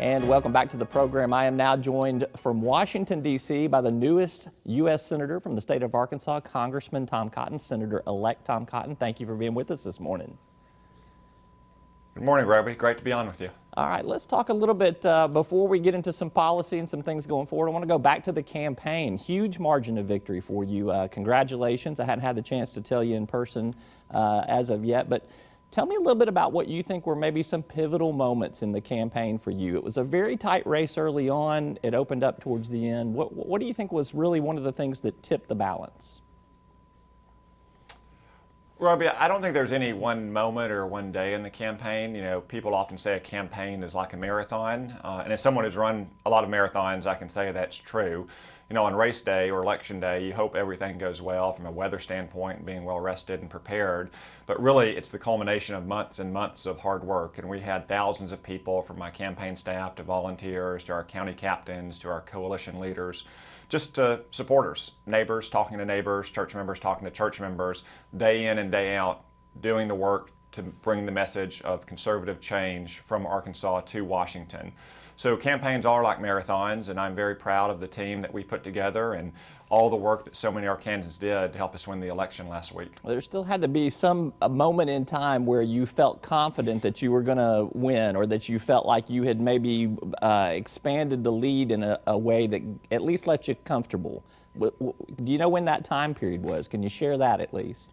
And welcome back to the program. I am now joined from Washington, D.C. by the newest U.S. Senator from the state of Arkansas, Congressman Tom Cotton, Senator-elect Tom Cotton. Thank you for being with us this morning. Good morning, Roby. Great to be on with you. All right, let's talk a little bit before we get into some policy and some things going forward. I want to go back to the campaign. Huge margin of victory for you. Congratulations. I hadn't had the chance to tell you in person as of yet, but tell me a little bit about what you think were maybe some pivotal moments in the campaign for you. It was a very tight race early on. It opened up towards the end. What do you think was really one of the things that tipped the balance? Roby, I don't think there's any one moment or one day in the campaign. You know, people often say a campaign is like a marathon. And as someone who's run a lot of marathons, I can say that's true. You know, on race day or election day, you hope everything goes well from a weather standpoint and being well rested and prepared. But really, it's the culmination of months and months of hard work. And we had thousands of people, from my campaign staff to volunteers to our county captains to our coalition leaders, just supporters, neighbors talking to neighbors, church members talking to church members, day in and day out, doing the work to bring the message of conservative change from Arkansas to Washington. So campaigns are like marathons, and I'm very proud of the team that we put together and all the work that so many Arkansans did to help us win the election last week. Well, there still had to be a moment in time where you felt confident that you were going to win, or that you felt like you had maybe expanded the lead in a way that at least let you comfortable. Do you know when that time period was? Can you share that at least?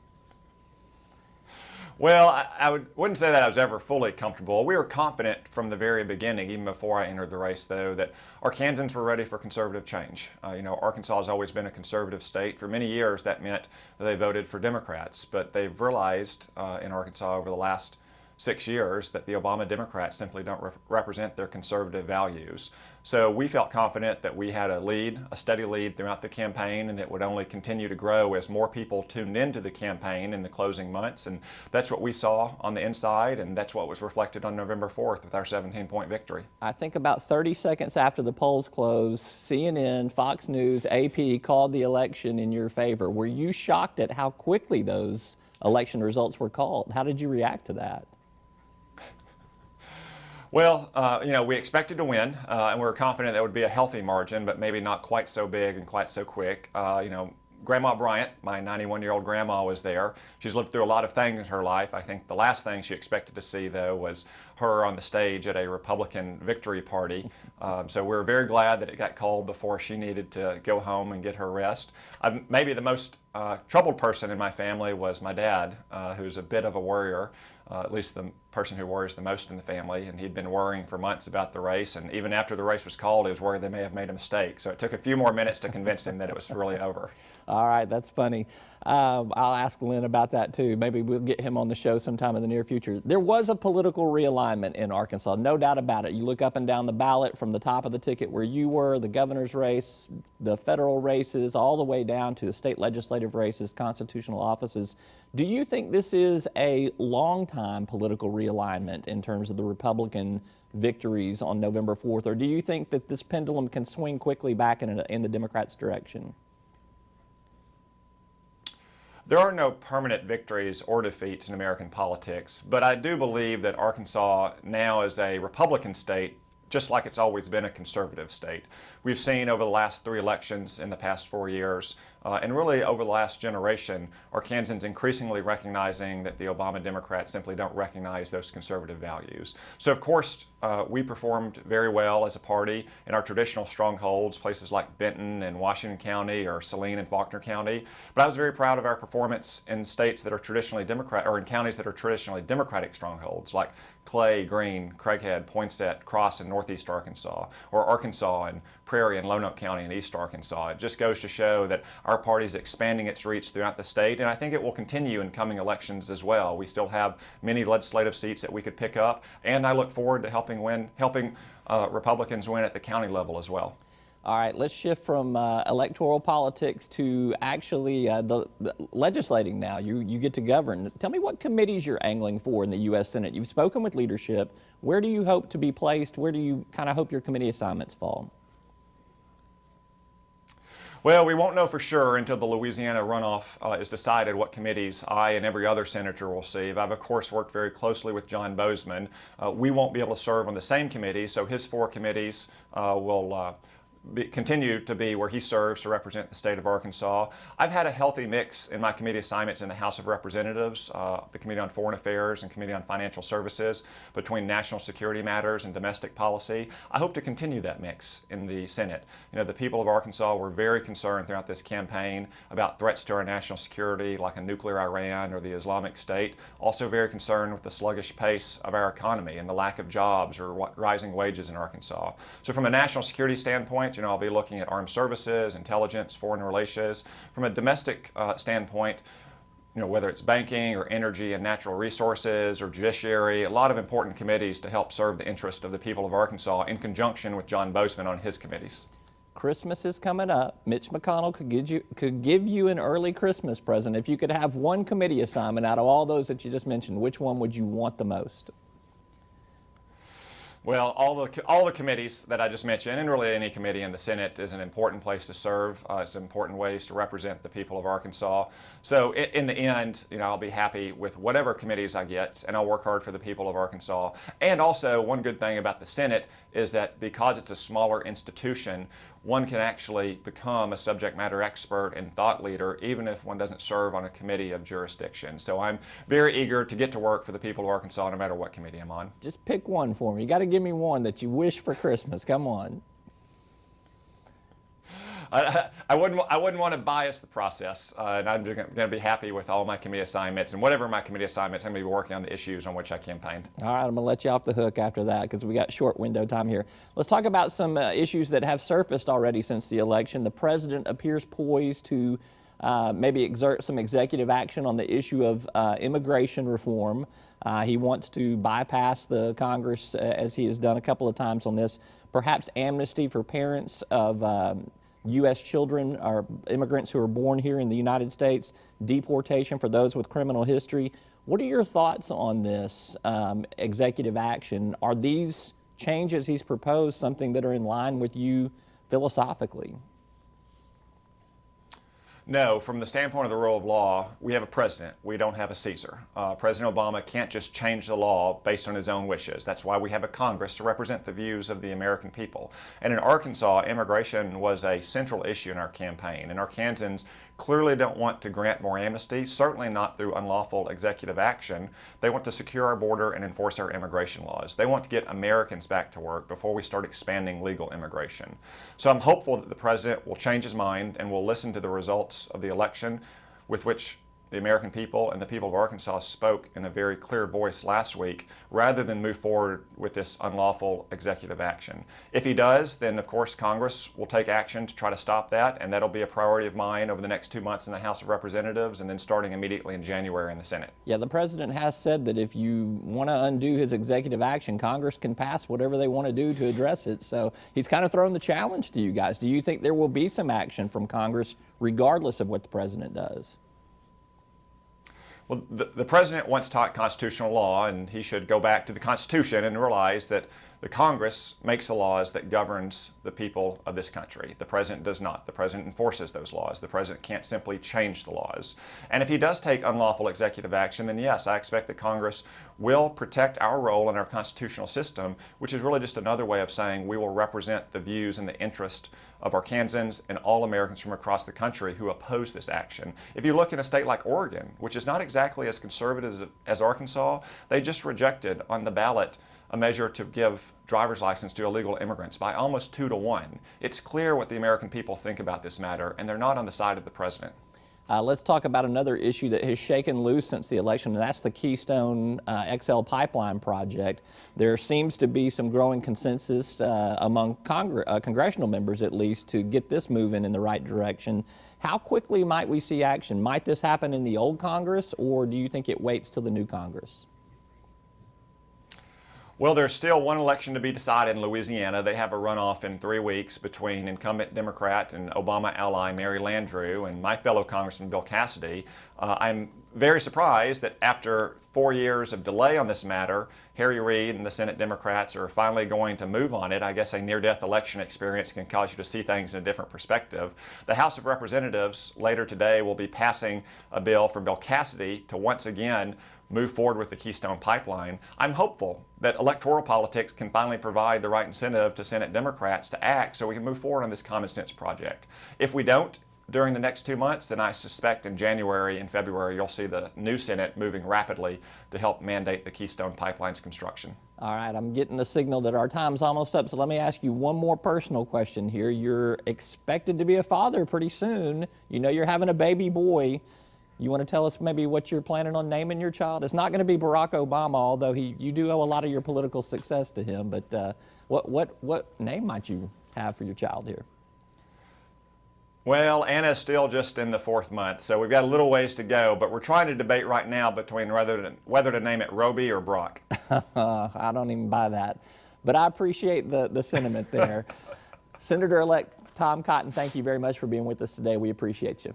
Well, I wouldn't say that I was ever fully comfortable. We were confident from the very beginning, even before I entered the race, though, that Arkansans were ready for conservative change. You know, Arkansas has always been a conservative state. For many years, that meant that they voted for Democrats. But they've realized in Arkansas over the last 6 years that the Obama Democrats simply don't represent their conservative values. So we felt confident that we had a steady lead throughout the campaign, and that would only continue to grow as more people tuned into the campaign in the closing months. And that's what we saw on the inside, and that's what was reflected on November 4th with our 17-point victory. I think about 30 seconds after the polls closed, CNN, Fox News, AP called the election in your favor. Were you shocked at how quickly those election results were called? How did you react to that? Well, you know, we expected to win, and we were confident that would be a healthy margin, but maybe not quite so big and quite so quick. You know, Grandma Bryant, my 91-year-old grandma, was there. She's lived through a lot of things in her life. I think the last thing she expected to see, though, was her on the stage at a Republican victory party. So we were very glad that it got called before she needed to go home and get her rest. Maybe the most troubled person in my family was my dad, who's a bit of a worrier. At least the person who worries the most in the family, and he'd been worrying for months about the race, and even after the race was called, he was worried they may have made a mistake. So it took a few more minutes to convince him that it was really over. All right, that's funny. I'll ask Lynn about that too. Maybe we'll get him on the show sometime in the near future. There was a political realignment in Arkansas, no doubt about it. You look up and down the ballot from the top of the ticket where you were, the governor's race, the federal races, all the way down to state legislative races, constitutional offices. Do you think this is a long-time political realignment in terms of the Republican victories on November 4th, or do you think that this pendulum can swing quickly back in the Democrats' direction? There are no permanent victories or defeats in American politics, but I do believe that Arkansas now is a Republican state, just like it's always been a conservative state. We've seen over the last 3 elections in the past 4 years, and really over the last generation, Arkansans increasingly recognizing that the Obama Democrats simply don't recognize those conservative values. So of course, we performed very well as a party in our traditional strongholds, places like Benton and Washington County or Saline and Faulkner County. But I was very proud of our performance in states that are traditionally Democratic, or in counties that are traditionally Democratic strongholds, like Clay, Greene, Craighead, Poinsett, Cross in Northeast Arkansas, or Arkansas and Prairie and Lonoke County in East Arkansas. It just goes to show that our party is expanding its reach throughout the state, and I think it will continue in coming elections as well. We still have many legislative seats that we could pick up, and I look forward to helping Republicans win at the county level as well. All right, let's shift from electoral politics to actually the legislating now. You get to govern. Tell me what committees you're angling for in the U.S. Senate. You've spoken with leadership. Where do you hope to be placed? Where do you kind of hope your committee assignments fall? Well, we won't know for sure until the Louisiana runoff is decided what committees I and every other senator will receive. I've, of course, worked very closely with John Bozeman. We won't be able to serve on the same committee, so his 4 committees will continue to be where he serves to represent the state of Arkansas. I've had a healthy mix in my committee assignments in the House of Representatives, the Committee on Foreign Affairs and Committee on Financial Services, between national security matters and domestic policy. I hope to continue that mix in the Senate. You know, the people of Arkansas were very concerned throughout this campaign about threats to our national security, like a nuclear Iran or the Islamic State. Also very concerned with the sluggish pace of our economy and the lack of jobs or rising wages in Arkansas. So from a national security standpoint, you know, I'll be looking at armed services, intelligence, foreign relations. From a domestic standpoint, you know, whether it's banking or energy and natural resources or judiciary, a lot of important committees to help serve the interest of the people of Arkansas in conjunction with John Bozeman on his committees. Christmas is coming up. Mitch McConnell could give you an early Christmas present. If you could have one committee assignment out of all those that you just mentioned, which one would you want the most? Well, all the committees that I just mentioned, and really any committee in the Senate, is an important place to serve. It's important ways to represent the people of Arkansas. So in the end, you know, I'll be happy with whatever committees I get, and I'll work hard for the people of Arkansas. And also, one good thing about the Senate is that because it's a smaller institution, one can actually become a subject matter expert and thought leader even if one doesn't serve on a committee of jurisdiction. So I'm very eager to get to work for the people of Arkansas no matter what committee I'm on. Just pick one for me. You got to give me one that you wish for Christmas. Come on. I wouldn't want to bias the process, and I'm going to be happy with all my committee assignments, and whatever my committee assignments, I'm going to be working on the issues on which I campaigned. All right, I'm going to let you off the hook after that because we got short window time here. Let's talk about some issues that have surfaced already since the election. The president appears poised to maybe exert some executive action on the issue of immigration reform. He wants to bypass the Congress, as he has done a couple of times on this, perhaps amnesty for parents of U.S. children or immigrants who are born here in the United States, deportation for those with criminal history. What are your thoughts on this executive action? Are these changes he's proposed something that are in line with you philosophically? No, from the standpoint of the rule of law, we have a president. We don't have a Caesar. President Obama can't just change the law based on his own wishes. That's why we have a Congress to represent the views of the American people. And in Arkansas, immigration was a central issue in our campaign. And Arkansans clearly don't want to grant more amnesty, certainly not through unlawful executive action. They want to secure our border and enforce our immigration laws. They want to get Americans back to work before we start expanding legal immigration. So I'm hopeful that the president will change his mind and will listen to the results of the election, with which the American people and the people of Arkansas spoke in a very clear voice last week, rather than move forward with this unlawful executive action. If he does, then of course Congress will take action to try to stop that, and that'll be a priority of mine over the next 2 months in the House of Representatives, and then starting immediately in January in the Senate. Yeah, the president has said that if you want to undo his executive action, Congress can pass whatever they want to do to address it. So he's kind of thrown the challenge to you guys. Do you think there will be some action from Congress regardless of what the president does? Well, the president once taught constitutional law, and he should go back to the Constitution and realize that the Congress makes the laws that governs the people of this country. The president does not. The president enforces those laws. The president can't simply change the laws. And if he does take unlawful executive action, then yes, I expect that Congress will protect our role in our constitutional system, which is really just another way of saying we will represent the views and the interest of Arkansans and all Americans from across the country who oppose this action. If you look in a state like Oregon, which is not exactly as conservative as Arkansas, they just rejected on the ballot a measure to give driver's license to illegal immigrants by almost 2 to 1. It's clear what the American people think about this matter, and they're not on the side of the president. Let's talk about another issue that has shaken loose since the election, and that's the Keystone XL Pipeline project. There seems to be some growing consensus among congressional members, at least, to get this moving in the right direction. How quickly might we see action? Might this happen in the old Congress, or do you think it waits till the new Congress? Well, there's still one election to be decided in Louisiana. They have a runoff in 3 weeks between incumbent Democrat and Obama ally Mary Landrieu and my fellow Congressman Bill Cassidy. I'm very surprised that after 4 years of delay on this matter, Harry Reid and the Senate Democrats are finally going to move on it. I guess a near-death election experience can cause you to see things in a different perspective. The House of Representatives later today will be passing a bill for Bill Cassidy to once again move forward with the Keystone Pipeline. I'm hopeful that electoral politics can finally provide the right incentive to Senate Democrats to act so we can move forward on this common sense project. If we don't during the next 2 months, then I suspect in January and February you'll see the new Senate moving rapidly to help mandate the Keystone Pipeline's construction. All right, I'm getting the signal that our time's almost up, so let me ask you one more personal question here. You're expected to be a father pretty soon. You know you're having a baby boy. You want to tell us maybe what you're planning on naming your child? It's not going to be Barack Obama, although you do owe a lot of your political success to him. But what name might you have for your child here? Well, Anna's still just in the 4th month, so we've got a little ways to go. But we're trying to debate right now between whether to name it Roby or Brock. I don't even buy that. But I appreciate the sentiment there. Senator-elect Tom Cotton, thank you very much for being with us today. We appreciate you.